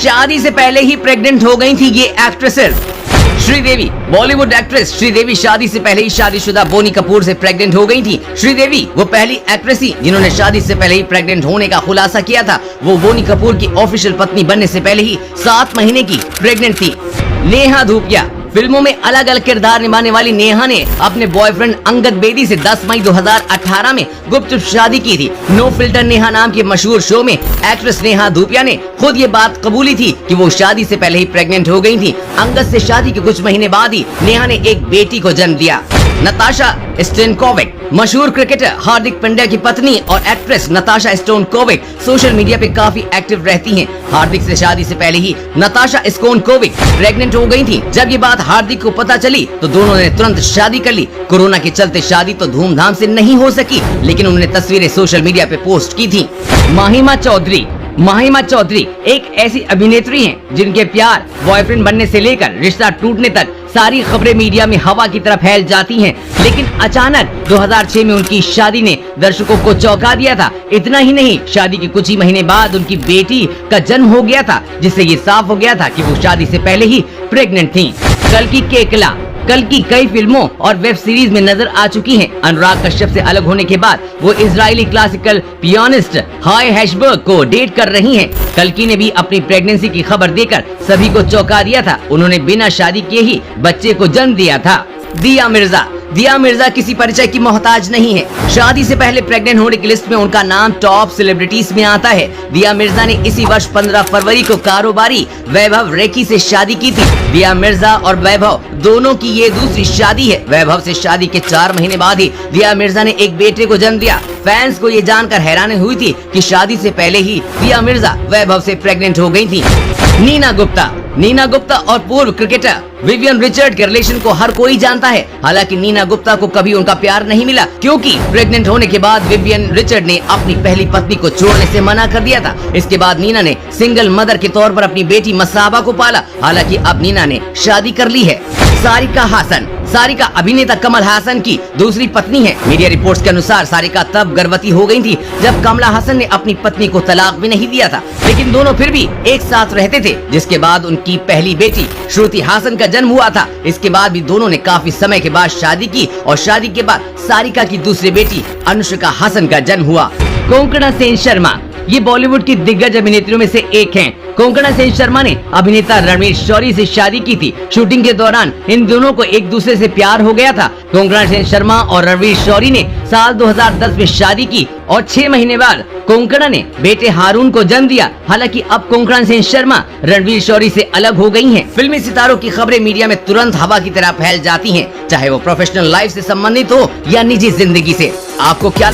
शादी से पहले ही प्रेग्नेंट हो गई थी ये एक्ट्रेसेस। श्रीदेवी, बॉलीवुड एक्ट्रेस श्रीदेवी शादी से पहले ही शादीशुदा बोनी कपूर से प्रेग्नेंट हो गई थी। श्रीदेवी वो पहली एक्ट्रेस थी जिन्होंने शादी से पहले ही प्रेग्नेंट होने का खुलासा किया था। वो बोनी कपूर की ऑफिशियल पत्नी बनने से पहले ही 7 महीने की प्रेग्नेंट थी। नेहा धूपिया, फिल्मों में अलग अलग किरदार निभाने वाली नेहा ने अपने बॉयफ्रेंड अंगद बेदी से 10 मई 2018 में गुप्त शादी की थी। नो फिल्टर नेहा नाम के मशहूर शो में एक्ट्रेस नेहा धूपिया ने खुद ये बात कबूली थी कि वो शादी से पहले ही प्रेग्नेंट हो गई थी। अंगद से शादी के कुछ महीने बाद ही नेहा ने एक बेटी को जन्म दिया। नताशा स्टेनकोविक, मशहूर क्रिकेटर हार्दिक पांड्या की पत्नी और actress Natasha Stankovic social media पे काफी एक्टिव रहती हैं। हार्दिक से शादी से पहले ही नताशा स्टेनकोविक प्रेग्नेंट हो गई थी। जब ये बात हार्दिक को पता चली तो दोनों ने तुरंत शादी कर ली। कोरोना के चलते शादी तो धूमधाम से नहीं हो सकी, लेकिन उन्होंने तस्वीरें सोशल मीडिया पे पोस्ट की थी। माहिमा चौधरी एक ऐसी अभिनेत्री हैं जिनके प्यार, बॉयफ्रेंड बनने से लेकर रिश्ता टूटने तक सारी खबरें मीडिया में हवा की तरह फैल जाती हैं। लेकिन अचानक 2006 में उनकी शादी ने दर्शकों को चौंका दिया था। इतना ही नहीं, शादी के कुछ ही महीने बाद उनकी बेटी का जन्म हो गया था, जिससे ये साफ हो गया था कि वो शादी से पहले ही प्रेग्नेंट थी। कल की कई फिल्मों और वेब सीरीज में नजर आ चुकी हैं। अनुराग कश्यप से अलग होने के बाद वो इजरायली क्लासिकल पियानिस्ट हाय हैशबर्ग को डेट कर रही हैं। कल्कि ने भी अपनी प्रेगनेंसी की खबर देकर सभी को चौंका दिया था। उन्होंने बिना शादी किए ही बच्चे को जन्म दिया था। दिया मिर्जा किसी परिचय की मोहताज नहीं है। शादी से पहले प्रेग्नेंट होने की लिस्ट में उनका नाम टॉप सेलिब्रिटीज में आता है। दिया मिर्जा ने इसी वर्ष 15 फरवरी को कारोबारी वैभव रेखी से शादी की थी। दिया मिर्जा और वैभव दोनों की ये दूसरी शादी है। वैभव से शादी के 4 महीने बाद ही दिया मिर्जा ने एक बेटे को जन्म दिया। फैंस को ये जानकर हैरानी हुई थी कि शादी से पहले ही दिया मिर्जा वैभव से प्रेग्नेंट हो गई थी। नीना गुप्ता और पूर्व क्रिकेटर विवियन रिचर्ड के रिलेशन को हर कोई जानता है। हालांकि नीना गुप्ता को कभी उनका प्यार नहीं मिला, क्योंकि प्रेग्नेंट होने के बाद विवियन रिचर्ड ने अपनी पहली पत्नी को छोड़ने से मना कर दिया था। इसके बाद नीना ने सिंगल मदर के तौर पर अपनी बेटी मसाबा को पाला। हालांकि अब नीना ने शादी कर ली है। सारिका अभिनेता कमल हासन की दूसरी पत्नी है। मीडिया रिपोर्ट्स के अनुसार सारिका तब गर्भवती हो गई थी जब कमला हासन ने अपनी पत्नी को तलाक भी नहीं दिया था, लेकिन दोनों फिर भी एक साथ रहते थे। जिसके बाद उनकी पहली बेटी श्रुति हासन का जन्म हुआ था। इसके बाद भी दोनों ने काफी समय के बाद शादी की और शादी के बाद सारिका की दूसरी बेटी अनुष्का हासन का जन्म हुआ। कोंकणा सेन शर्मा, ये बॉलीवुड की दिग्गज अभिनेत्रियों में से एक हैं। कोंकणा सेन शर्मा ने अभिनेता रणवीर शौरी से शादी की थी। शूटिंग के दौरान इन दोनों को एक दूसरे से प्यार हो गया था। कोंकणा सेन शर्मा और रणवीर शौरी ने साल 2010 में शादी की और 6 महीने बाद कोंकणा ने बेटे हारून को जन्म दिया। हालांकि अब कोंकणा सेन शर्मा रणवीर शौरी से अलग हो गई हैं। फिल्मी सितारों की खबरें मीडिया में तुरंत हवा की तरह फैल जाती हैं, चाहे वो प्रोफेशनल लाइफ से संबंधित हो या निजी जिंदगी से। आपको क्या